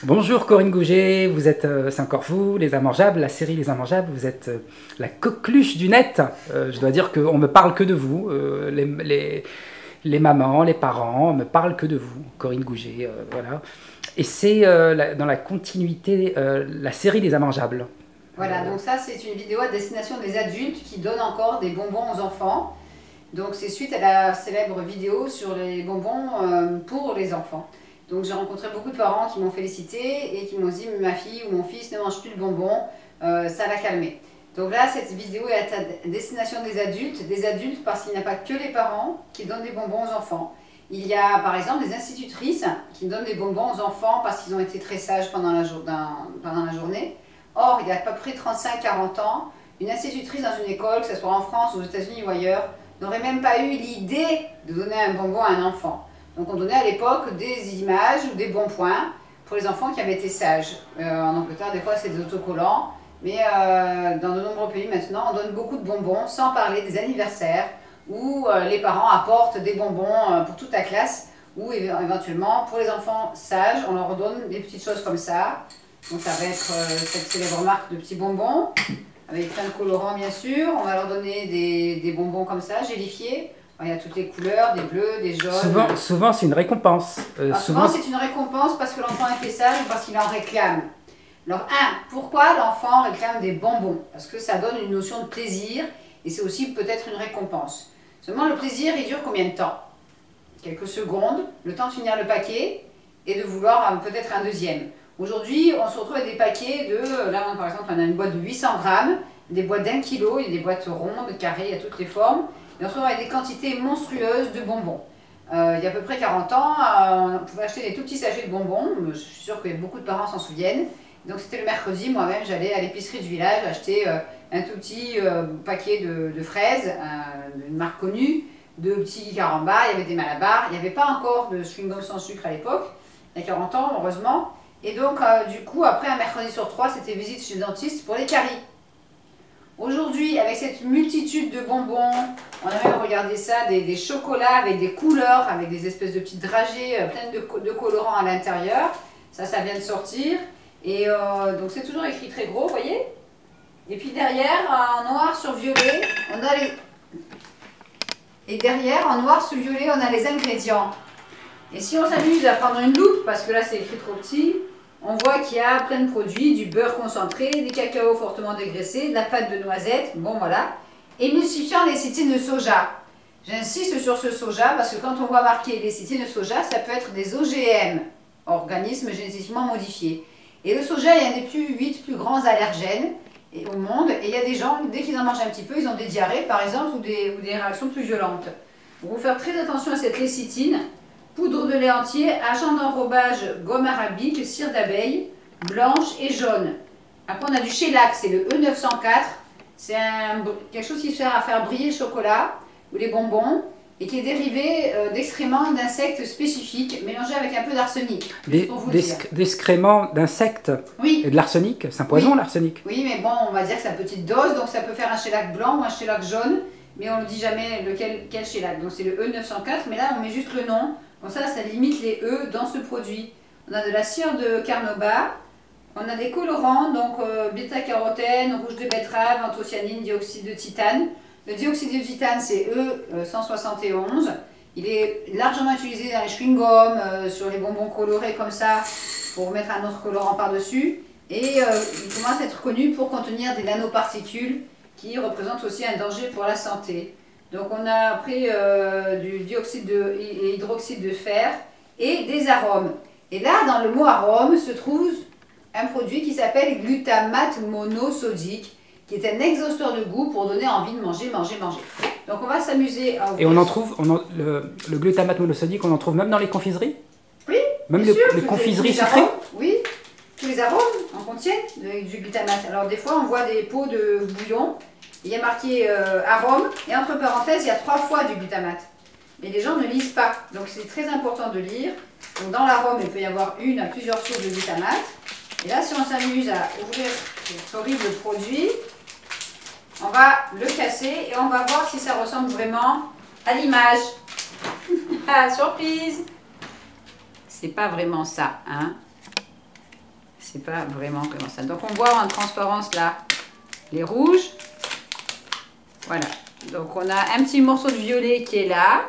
Bonjour Corinne Gouget, vous êtes, c'est encore vous, Les Immangeables, la série Les Immangeables, vous êtes la coqueluche du net. Je dois dire qu'on me parle que de vous, les mamans, les parents me parlent que de vous, Corinne Gouget, voilà. Et c'est dans la continuité, la série Les Immangeables. Voilà, donc ça c'est une vidéo à destination des adultes qui donnent encore des bonbons aux enfants. Donc c'est suite à la célèbre vidéo sur les bonbons pour les enfants. Donc j'ai rencontré beaucoup de parents qui m'ont félicité et qui m'ont dit ma fille ou mon fils ne mange plus de bonbons, ça l'a calmé. Donc là cette vidéo est à destination des adultes parce qu'il n'y a pas que les parents qui donnent des bonbons aux enfants. Il y a par exemple des institutrices qui donnent des bonbons aux enfants parce qu'ils ont été très sages pendant la journée. Or, il y a à peu près 35-40 ans, une institutrice dans une école, que ce soit en France, aux États-Unis ou ailleurs, n'aurait même pas eu l'idée de donner un bonbon à un enfant. Donc on donnait à l'époque des images ou des bons points pour les enfants qui avaient été sages. En Angleterre, des fois, c'est des autocollants, mais dans de nombreux pays maintenant, on donne beaucoup de bonbons, sans parler des anniversaires, où les parents apportent des bonbons pour toute la classe, ou éventuellement, pour les enfants sages, on leur donne des petites choses comme ça. Donc ça va être cette célèbre marque de petits bonbons, avec plein de colorants bien sûr. On va leur donner des bonbons comme ça, gélifiés. Il y a toutes les couleurs, des bleus, des jaunes. Souvent c'est une récompense. Souvent c'est une récompense parce que l'enfant est fait sage ou parce qu'il en réclame. Alors pourquoi l'enfant réclame des bonbons? Parce que ça donne une notion de plaisir et c'est aussi peut-être une récompense. Seulement le plaisir, il dure combien de temps? Quelques secondes, le temps de finir le paquet et de vouloir peut-être un deuxième. Aujourd'hui, on se retrouve avec des paquets de, là par exemple, on a une boîte de 800 grammes, des boîtes d'1 kilo, il y a des boîtes rondes, carrées, il y a toutes les formes. Et on se retrouve avec des quantités monstrueuses de bonbons. Il y a à peu près 40 ans, on pouvait acheter des tout petits sachets de bonbons, je suis sûre que beaucoup de parents s'en souviennent. Donc c'était le mercredi, moi-même j'allais à l'épicerie du village acheter un tout petit paquet de fraises, d'une marque connue, de petits carambars, il y avait des malabars, il n'y avait pas encore de chewing-gum sans sucre à l'époque, il y a 40 ans heureusement. Et donc, du coup, après un mercredi sur 3, c'était visite chez le dentiste pour les caries. Aujourd'hui, avec cette multitude de bonbons, on a même regardé ça, des chocolats avec des couleurs, avec des espèces de petites dragées pleines de colorants à l'intérieur. Ça vient de sortir. Et donc, c'est toujours écrit très gros, vous voyez. Et puis derrière, en noir sur violet, on a les... Et derrière, en noir sur violet, on a les ingrédients. Et si on s'amuse à prendre une loupe, parce que là c'est écrit trop petit, on voit qu'il y a plein de produits, du beurre concentré, des cacao fortement dégraissés, de la pâte de noisette, bon voilà, émulsifiant lécithine de soja. J'insiste sur ce soja parce que quand on voit marqué lécithine de soja, ça peut être des OGM, organismes génétiquement modifiés. Et le soja est un des 8 plus grands allergènes au monde, et il y a des gens, dès qu'ils en mangent un petit peu, ils ont des diarrhées par exemple, ou des réactions plus violentes. Donc il faut faire très attention à cette lécithine. Poudre de lait entier, agent d'enrobage, gomme arabique, cire d'abeille, blanche et jaune. Après on a du shellac, c'est le E904. C'est quelque chose qui sert à faire briller le chocolat ou les bonbons et qui est dérivé d'excréments d'insectes spécifiques mélangés avec un peu d'arsenic. D'excréments d'insectes? Oui. Et de l'arsenic? C'est un poison, oui. L'arsenic? Oui, mais bon, on va dire que c'est à petite dose, donc ça peut faire un shellac blanc ou un shellac jaune, mais on ne dit jamais quel shellac. Donc c'est le E904, mais là on met juste le nom. Bon, ça limite les E dans ce produit. On a de la cire de carnauba, on a des colorants, donc bêta-carotène, rouge de betterave, anthocyanine, dioxyde de titane. Le dioxyde de titane, c'est E171. Il est largement utilisé dans les chewing-gums, sur les bonbons colorés comme ça, pour mettre un autre colorant par-dessus. Et il commence à être connu pour contenir des nanoparticules qui représentent aussi un danger pour la santé. Donc on a pris du dioxyde et hydroxyde de fer et des arômes. Et là, dans le mot arôme, se trouve un produit qui s'appelle glutamate monosodique, qui est un exhausteur de goût pour donner envie de manger. Donc on va s'amuser à ouvrir. Et on en trouve, le glutamate monosodique, on en trouve même dans les confiseries? Oui, même bien sûr, les confiseries sucrées? Oui, tous les arômes en contiennent du glutamate. Alors des fois, on voit des pots de bouillon. Il y a marqué arôme et entre parenthèses, il y a 3 fois du glutamate. Mais les gens ne lisent pas. Donc c'est très important de lire. Donc dans l'arôme, il peut y avoir une à plusieurs sources de glutamate. Et là, si on s'amuse à ouvrir cet horrible produit, on va le casser et on va voir si ça ressemble vraiment à l'image. Ah, surprise! C'est pas vraiment ça, hein? C'est pas vraiment ça. Donc on voit en transparence là les rouges. Voilà. Donc on a un petit morceau de violet qui est là.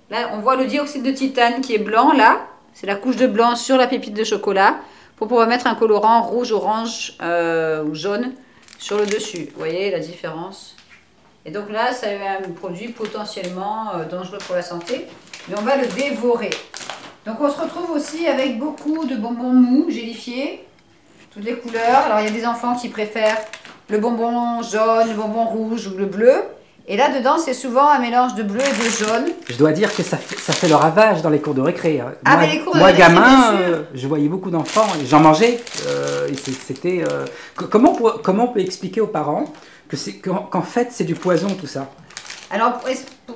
Là on voit le dioxyde de titane qui est blanc là. C'est la couche de blanc sur la pépite de chocolat pour pouvoir mettre un colorant rouge, orange ou jaune sur le dessus. Vous voyez la différence? Et donc là c'est un produit potentiellement dangereux pour la santé. Mais on va le dévorer. Donc on se retrouve aussi avec beaucoup de bonbons mous, gélifiés. Toutes les couleurs. Alors il y a des enfants qui préfèrent le bonbon jaune, le bonbon rouge ou le bleu. Et là dedans c'est souvent un mélange de bleu et de jaune. Je dois dire que ça fait le ravage dans les cours de récré. Ah, moi, mais les cours de moi récré, gamin, bien sûr. je voyais beaucoup d'enfants et j'en mangeais. C'était comment on peut expliquer aux parents qu'en fait c'est du poison tout ça? Alors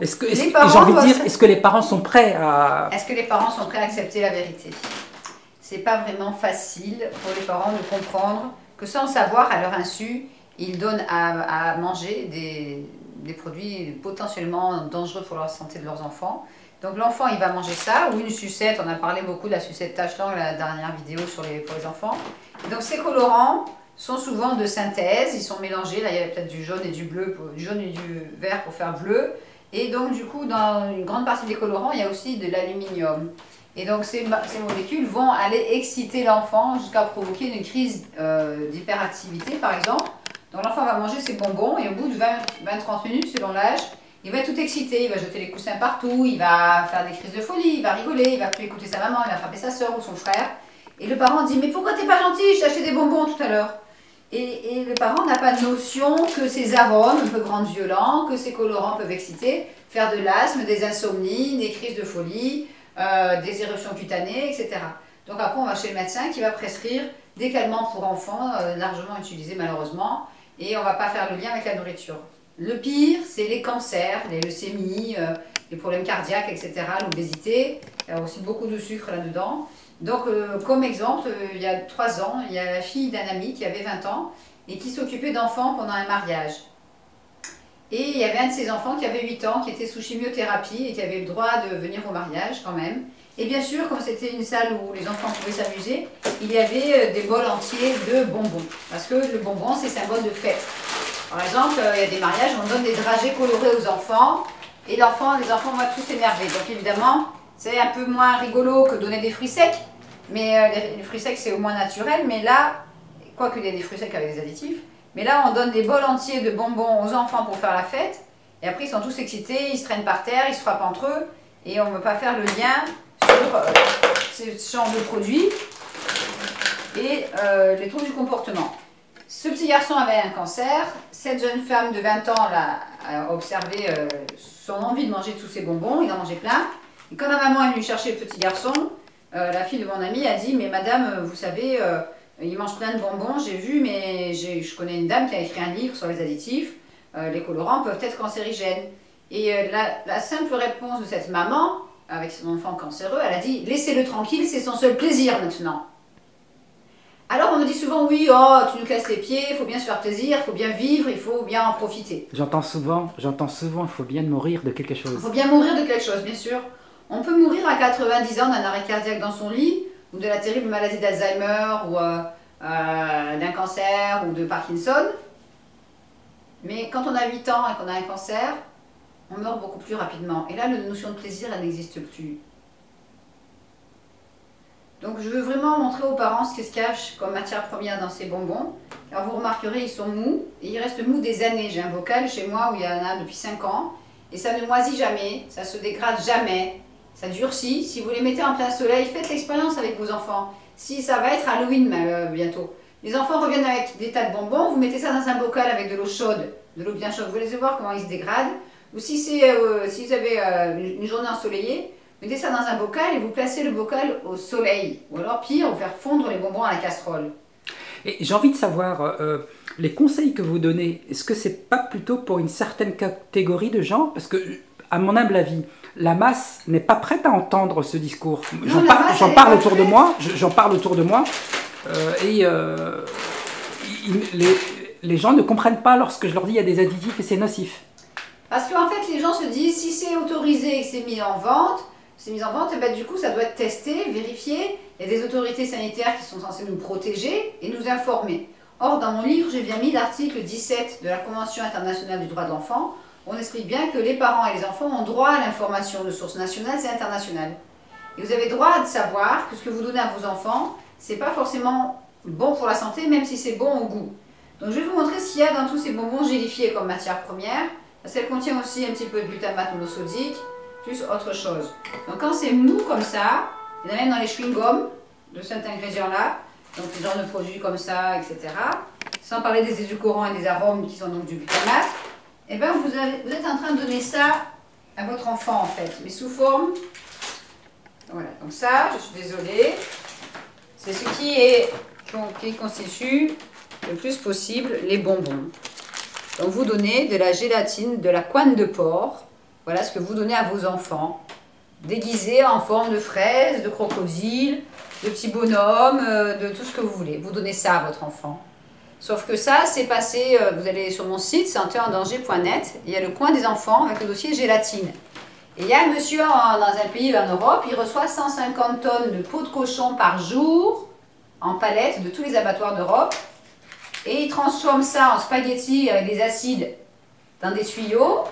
Est-ce que les j'ai parents envie de dire, doivent- est-ce que les parents sont prêts à... Est-ce que les parents sont prêts à accepter la vérité? C'est pas vraiment facile pour les parents de comprendre que sans le savoir, à leur insu, ils donnent à manger des produits potentiellement dangereux pour la santé de leurs enfants. Donc l'enfant, il va manger ça, ou une sucette. On a parlé beaucoup de la sucette Tachelang, la dernière vidéo pour les enfants. Donc ces colorants sont souvent de synthèse, ils sont mélangés. Là, il y a peut-être du jaune et du bleu, du jaune et du vert pour faire bleu. Et donc du coup, dans une grande partie des colorants, il y a aussi de l'aluminium. Et donc ces molécules vont aller exciter l'enfant jusqu'à provoquer une crise d'hyperactivité par exemple. Donc l'enfant va manger ses bonbons et au bout de 20-30 minutes selon l'âge, il va être tout excité, il va jeter les coussins partout, il va faire des crises de folie, il va rigoler, il va plus écouter sa maman, il va frapper sa soeur ou son frère. Et le parent dit « Mais pourquoi t'es pas gentil? Je t'ai acheté des bonbons tout à l'heure » et le parent n'a pas de notion que ces arômes peuvent rendre violents, que ces colorants peuvent exciter, faire de l'asthme, des insomnies, des crises de folie, des éruptions cutanées, etc. Donc après on va chez le médecin qui va prescrire des calmants pour enfants, largement utilisés malheureusement, et on ne va pas faire le lien avec la nourriture. Le pire, c'est les cancers, les leucémies, les problèmes cardiaques, etc., l'obésité. Il y a aussi beaucoup de sucre là-dedans. Donc, comme exemple, il y a 3 ans, il y a la fille d'un ami qui avait 20 ans et qui s'occupait d'enfants pendant un mariage. Et il y avait un de ses enfants qui avait 8 ans, qui était sous chimiothérapie et qui avait le droit de venir au mariage quand même. Et bien sûr, comme c'était une salle où les enfants pouvaient s'amuser, il y avait des bols entiers de bonbons. Parce que le bonbon, c'est symbole de fête. Par exemple, il y a des mariages, on donne des dragées colorées aux enfants, et les enfants vont tous s'énerver. Donc évidemment, c'est un peu moins rigolo que donner des fruits secs, mais les fruits secs c'est au moins naturel, mais là, quoique il y ait des fruits secs avec des additifs, mais là on donne des bols entiers de bonbons aux enfants pour faire la fête, et après ils sont tous excités, ils se traînent par terre, ils se frappent entre eux, et on ne peut pas faire le lien sur ce genre de produits et les troubles du comportement. Ce petit garçon avait un cancer, cette jeune femme de 20 ans a observé son envie de manger tous ces bonbons, il en mangeait plein. Et quand la maman est venue chercher le petit garçon, la fille de mon amie a dit « Mais madame, vous savez, il mange plein de bonbons, j'ai vu, mais je connais une dame qui a écrit un livre sur les additifs, les colorants peuvent être cancérigènes. » Et la simple réponse de cette maman, avec son enfant cancéreux, elle a dit « Laissez-le tranquille, c'est son seul plaisir maintenant. » Alors on me dit souvent, oui, oh, tu nous casses les pieds, il faut bien se faire plaisir, il faut bien vivre, il faut bien en profiter. J'entends souvent, il faut bien mourir de quelque chose. Il faut bien mourir de quelque chose, bien sûr. On peut mourir à 90 ans d'un arrêt cardiaque dans son lit, ou de la terrible maladie d'Alzheimer, ou d'un cancer, ou de Parkinson. Mais quand on a 8 ans et qu'on a un cancer, on meurt beaucoup plus rapidement. Et là, la notion de plaisir, elle n'existe plus. Donc je veux vraiment montrer aux parents ce qui se cache comme matière première dans ces bonbons. Alors vous remarquerez, ils sont mous, et ils restent mous des années. J'ai un bocal chez moi où il y en a depuis 5 ans, et ça ne moisit jamais, ça ne se dégrade jamais, ça durcit. Si vous les mettez en plein soleil, faites l'expérience avec vos enfants. Si ça va être Halloween bientôt. Les enfants reviennent avec des tas de bonbons, vous mettez ça dans un bocal avec de l'eau chaude, de l'eau bien chaude, vous laissez voir comment ils se dégradent. Ou si vous avez une journée ensoleillée, mettez ça dans un bocal et vous placez le bocal au soleil. Ou alors pire, vous faire fondre les bonbons à la casserole. Et j'ai envie de savoir, les conseils que vous donnez, est-ce que c'est pas plutôt pour une certaine catégorie de gens? Parce que, à mon humble avis, la masse n'est pas prête à entendre ce discours. J'en parle autour de moi, et les gens ne comprennent pas lorsque je leur dis qu'il y a des additifs et c'est nocif. Parce qu'en fait, les gens se disent, si c'est autorisé et que c'est mis en vente, c'est mis en vente, et ben, du coup ça doit être testé, vérifié. Il y a des autorités sanitaires qui sont censées nous protéger et nous informer. Or, dans mon livre, j'ai bien mis l'article 17 de la Convention internationale du droit de l'enfant. On explique bien que les parents et les enfants ont droit à l'information de sources nationales et internationales. Et vous avez droit de savoir que ce que vous donnez à vos enfants, c'est pas forcément bon pour la santé, même si c'est bon au goût. Donc je vais vous montrer ce qu'il y a dans tous ces bonbons gélifiés comme matière première, parce qu'elle contient aussi un petit peu de glutamate monosodique, plus autre chose. Donc quand c'est mou comme ça, il y en a même dans les chewing-gums de cet ingrédient-là, donc ce genre de produits comme ça, etc. Sans parler des édulcorants et des arômes qui sont donc du glutamate, et bien vous êtes en train de donner ça à votre enfant en fait, mais sous forme. Voilà, donc ça, je suis désolée, c'est ce qui constitue le plus possible les bonbons. Donc vous donnez de la gélatine, de la couenne de porc, voilà ce que vous donnez à vos enfants, déguisés en forme de fraises, de crocodile, de petits bonhommes, de tout ce que vous voulez. Vous donnez ça à votre enfant. Sauf que ça, c'est passé, vous allez sur mon site, santéendanger.net, il y a le coin des enfants avec le dossier gélatine. Et il y a un monsieur dans un pays en Europe, il reçoit 150 tonnes de peau de cochon par jour, en palettes de tous les abattoirs d'Europe, et il transforme ça en spaghettis avec des acides dans des tuyaux,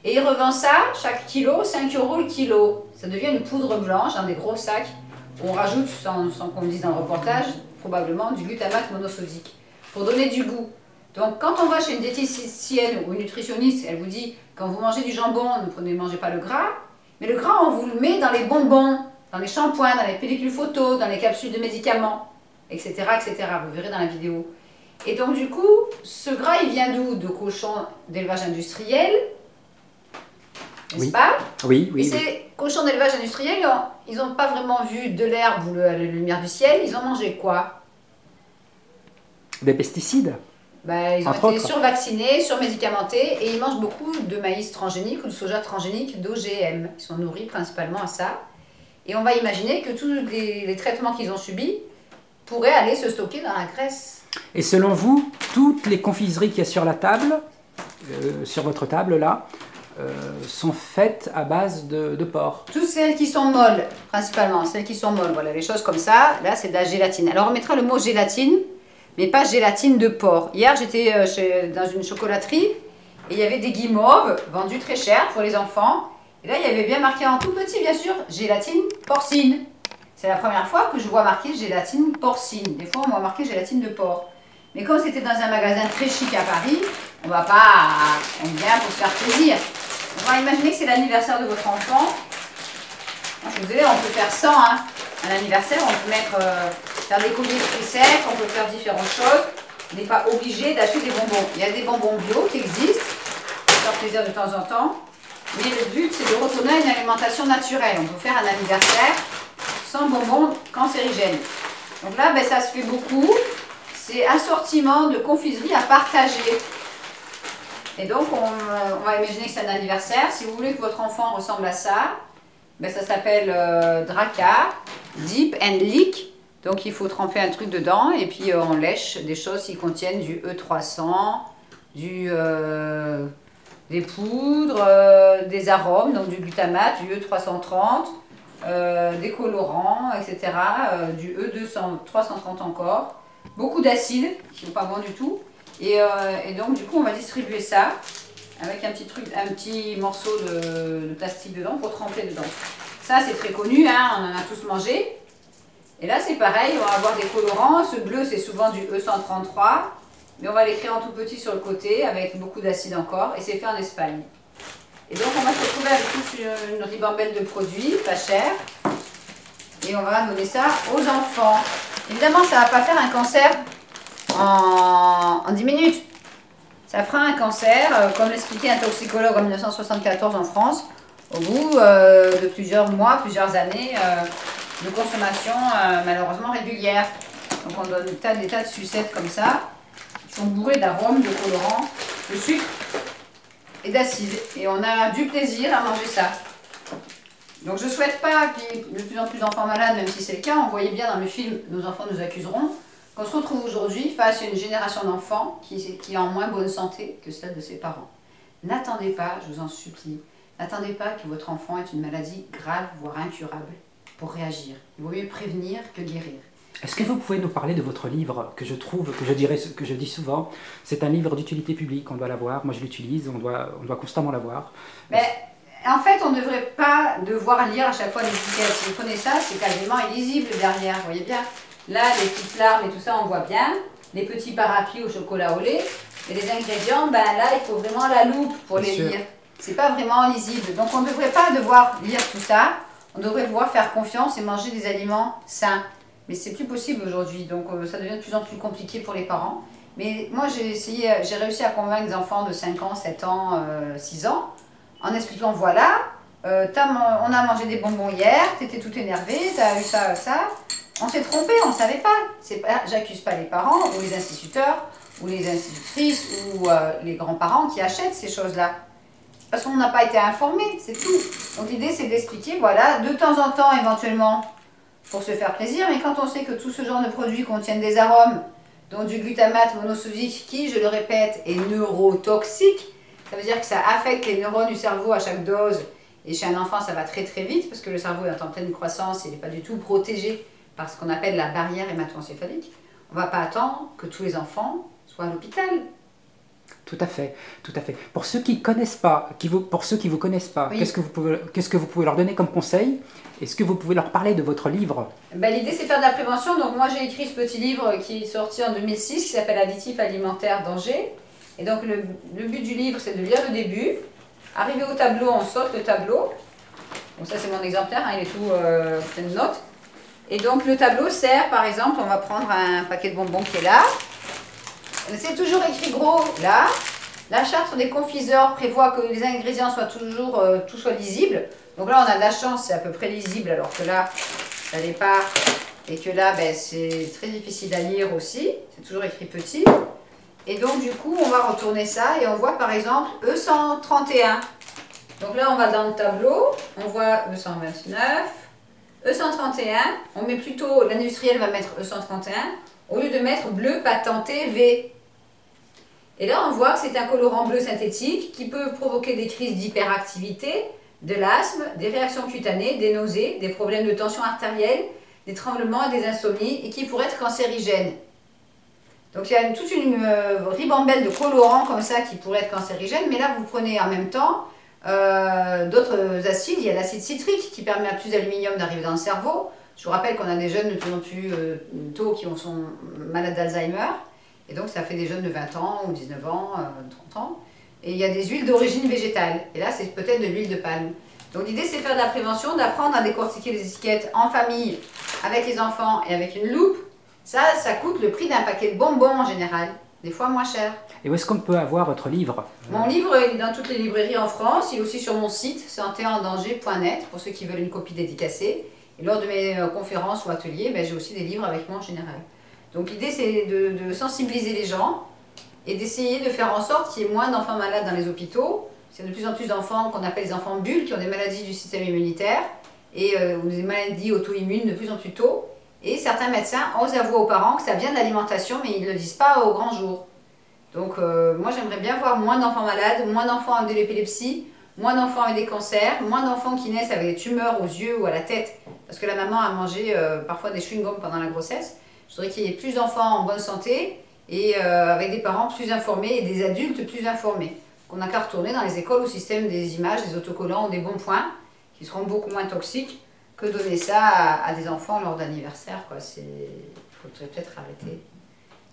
et il revend ça, chaque kilo, 5 € le kilo. Ça devient une poudre blanche dans des gros sacs, où on rajoute, sans qu'on le dise dans le reportage, probablement du glutamate monosodique, pour donner du goût. Donc quand on va chez une diététicienne ou une nutritionniste, elle vous dit, quand vous mangez du jambon, ne mangez pas le gras, mais le gras, on vous le met dans les bonbons, dans les shampoings, dans les pellicules photos, dans les capsules de médicaments, etc., etc. Vous verrez dans la vidéo. Et donc du coup, ce gras, il vient d'où? De cochons d'élevage industriel, n'est-ce pas? Oui, oui. Et ces cochons d'élevage industriel, ils n'ont pas vraiment vu de l'herbe ou la lumière du ciel, ils ont mangé quoi? Des pesticides. Ben, ils ont été survaccinés, surmédicamentés, et ils mangent beaucoup de maïs transgénique ou de soja transgénique d'OGM. Ils sont nourris principalement à ça. Et on va imaginer que tous les traitements qu'ils ont subis pourraient aller se stocker dans la graisse. Et selon vous, toutes les confiseries qu'il y a sur la table, sur votre table là, sont faites à base de porc? Toutes celles qui sont molles, principalement, celles qui sont molles, voilà, les choses comme ça, là c'est de la gélatine. Alors on mettra le mot gélatine, mais pas gélatine de porc. Hier j'étais dans une chocolaterie, et il y avait des guimauves vendus très cher pour les enfants. Et là il y avait bien marqué en tout petit, bien sûr, gélatine porcine. C'est la première fois que je vois marqué gélatine porcine. Des fois on voit marqué gélatine de porc. Mais comme c'était dans un magasin très chic à Paris, on va pas, on vient pour se faire plaisir. On va imaginer que c'est l'anniversaire de votre enfant. Je vous disais, on peut faire 100 hein. À l'anniversaire, on peut faire des colliers de fruits secs, on peut faire différentes choses. On n'est pas obligé d'acheter des bonbons. Il y a des bonbons bio qui existent, pour faire plaisir de temps en temps. Mais le but, c'est de retourner à une alimentation naturelle. On peut faire un anniversaire sans bonbons cancérigènes. Donc là, ben, ça se fait beaucoup. C'est assortiment de confiserie à partager. Et donc, on va imaginer que c'est un anniversaire. Si vous voulez que votre enfant ressemble à ça, ben ça s'appelle Draca, Dip and Lick. Donc, il faut tremper un truc dedans et puis on lèche des choses qui contiennent du E300, des poudres, des arômes, donc du glutamate, du E330, des colorants, etc. Du E330 encore. Beaucoup d'acides, qui ne sont pas bons du tout. Et donc du coup on va distribuer ça avec un petit morceau de plastique dedans pour tremper dedans. Ça c'est très connu, hein, on en a tous mangé. Et là c'est pareil, on va avoir des colorants. Ce bleu c'est souvent du E133, mais on va l'écrire en tout petit sur le côté avec beaucoup d'acide encore. Et c'est fait en Espagne. Et donc on va se retrouver avec toute une ribambelle de produits, pas cher. Et on va donner ça aux enfants. Évidemment ça ne va pas faire un cancer en 10 minutes. Ça fera un cancer, comme l'expliquait un toxicologue en 1974 en France, au bout de plusieurs mois, plusieurs années de consommation malheureusement régulière. Donc on donne des tas de sucettes comme ça, qui sont bourrées d'arômes, de colorants, de sucre et d'acide. Et on a du plaisir à manger ça. Donc je ne souhaite pas qu'il y ait de plus en plus d'enfants malades, même si c'est le cas. On voyait bien dans le film « Nos enfants nous accuseront ». Qu'on se retrouve aujourd'hui face à une génération d'enfants qui est en moins bonne santé que celle de ses parents. N'attendez pas, je vous en supplie, n'attendez pas que votre enfant ait une maladie grave, voire incurable, pour réagir. Il vaut mieux prévenir que guérir. Est-ce que vous pouvez nous parler de votre livre que je trouve, que je dis souvent, c'est un livre d'utilité publique, on doit l'avoir, moi je l'utilise, on doit constamment l'avoir. Mais en fait, on ne devrait pas devoir lire à chaque fois les étiquettes. Si vous prenez ça, c'est quasiment illisible derrière, vous voyez bien. Là, les petites larmes et tout ça, on voit bien. Les petits parapluies au chocolat au lait. Et les ingrédients, ben là, il faut vraiment la loupe pour les lire. C'est pas vraiment lisible. Donc on ne devrait pas devoir lire tout ça. On devrait pouvoir faire confiance et manger des aliments sains. Mais c'est plus possible aujourd'hui, donc ça devient de plus en plus compliqué pour les parents. Mais moi, j'ai réussi à convaincre des enfants de 5 ans, 7 ans, 6 ans, en expliquant, voilà, on a mangé des bonbons hier, tu étais tout énervé, tu as eu ça, ça. On s'est trompé, on ne savait pas. J'accuse pas les parents, ou les instituteurs, ou les institutrices, ou les grands-parents qui achètent ces choses-là. Parce qu'on n'a pas été informés, c'est tout. Donc l'idée, c'est d'expliquer, voilà, de temps en temps, éventuellement, pour se faire plaisir, mais quand on sait que tout ce genre de produits contiennent des arômes, dont du glutamate monosodique qui, je le répète, est neurotoxique, ça veut dire que ça affecte les neurones du cerveau à chaque dose, et chez un enfant ça va très très vite, parce que le cerveau est en pleine croissance, et il n'est pas du tout protégé par ce qu'on appelle la barrière hémato-encéphalique. On ne va pas attendre que tous les enfants soient à l'hôpital. Tout à fait, tout à fait. Pour ceux qui connaissent pas, pour ceux qui vous connaissent pas, oui. qu'est-ce que vous pouvez leur donner comme conseil? Est-ce que vous pouvez leur parler de votre livre? Ben, l'idée c'est de faire de la prévention. Donc moi j'ai écrit ce petit livre qui est sorti en 2006 qui s'appelle Additifs alimentaires danger. Et donc le but du livre c'est de lire le début. Arrivé au tableau, on saute le tableau. Donc ça c'est mon exemplaire, hein, il est tout plein de notes. Et donc le tableau sert, par exemple, on va prendre un paquet de bonbons qui est là. C'est toujours écrit gros là. La charte des confiseurs prévoit que les ingrédients soient toujours tout soit lisible. Donc là on a de la chance, c'est à peu près lisible, alors que là ça l'est pas. Et que là ben, c'est très difficile à lire aussi. C'est toujours écrit petit. Et donc du coup on va retourner ça et on voit par exemple E131. Donc là on va dans le tableau, on voit E129, E131, on met plutôt, l'industriel va mettre E131 au lieu de mettre bleu patenté V. Et là on voit que c'est un colorant bleu synthétique qui peut provoquer des crises d'hyperactivité, de l'asthme, des réactions cutanées, des nausées, des problèmes de tension artérielle, des tremblements et des insomnies et qui pourrait être cancérigène. Donc il y a toute une ribambelle de colorants comme ça qui pourraient être cancérigènes, mais là vous prenez en même temps d'autres acides. Il y a l'acide citrique qui permet à plus d'aluminium d'arriver dans le cerveau. Je vous rappelle qu'on a des jeunes de plus en plus tôt qui sont malades d'Alzheimer, et donc ça fait des jeunes de 20 ans ou 19 ans, 30 ans. Et il y a des huiles d'origine végétale, et là c'est peut-être de l'huile de palme. Donc l'idée c'est de faire de la prévention, d'apprendre à décortiquer les étiquettes en famille, avec les enfants et avec une loupe. Ça coûte le prix d'un paquet de bonbons en général, des fois moins cher. Et où est-ce qu'on peut avoir votre livre? Mon livre il est dans toutes les librairies en France, il est aussi sur mon site, santéendanger.net, pour ceux qui veulent une copie dédicacée. Et lors de mes conférences ou ateliers, ben, j'ai aussi des livres avec moi en général. Donc l'idée c'est de sensibiliser les gens et d'essayer de faire en sorte qu'il y ait moins d'enfants malades dans les hôpitaux. C'est de plus en plus d'enfants qu'on appelle les enfants bulles qui ont des maladies du système immunitaire et ou des maladies auto-immunes de plus en plus tôt. Et certains médecins osent avouer aux parents que ça vient de l'alimentation, mais ils ne le disent pas au grand jour. Donc moi j'aimerais bien voir moins d'enfants malades, moins d'enfants avec de l'épilepsie, moins d'enfants avec des cancers, moins d'enfants qui naissent avec des tumeurs aux yeux ou à la tête, parce que la maman a mangé parfois des chewing-gums pendant la grossesse. Je voudrais qu'il y ait plus d'enfants en bonne santé et avec des parents plus informés et des adultes plus informés. Qu'on n'a qu'à retourner dans les écoles au système des images, des autocollants ou des bons points, qui seront beaucoup moins toxiques que donner ça à des enfants lors d'anniversaire. Il faudrait peut-être arrêter.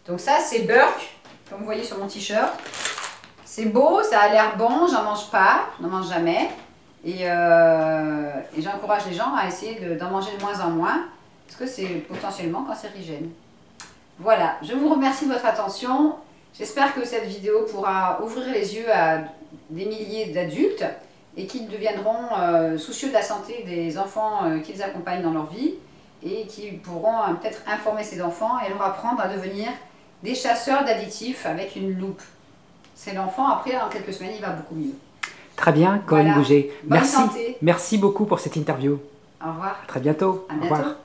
Donc ça c'est Burke, comme vous voyez sur mon t-shirt. C'est beau, ça a l'air bon, j'en mange pas, je n'en mange jamais. Et j'encourage les gens à essayer d'en manger de moins en moins, parce que c'est potentiellement cancérigène. Voilà, je vous remercie de votre attention. J'espère que cette vidéo pourra ouvrir les yeux à des milliers d'adultes et qu'ils deviendront soucieux de la santé des enfants qu'ils accompagnent dans leur vie et qui pourront peut-être informer ces enfants et leur apprendre à devenir des chasseurs d'additifs avec une loupe. C'est l'enfant, après, en quelques semaines, il va beaucoup mieux. Très bien, Corinne Bouget. Bonne santé. Merci beaucoup pour cette interview. Au revoir. À très bientôt. À bientôt. Au revoir.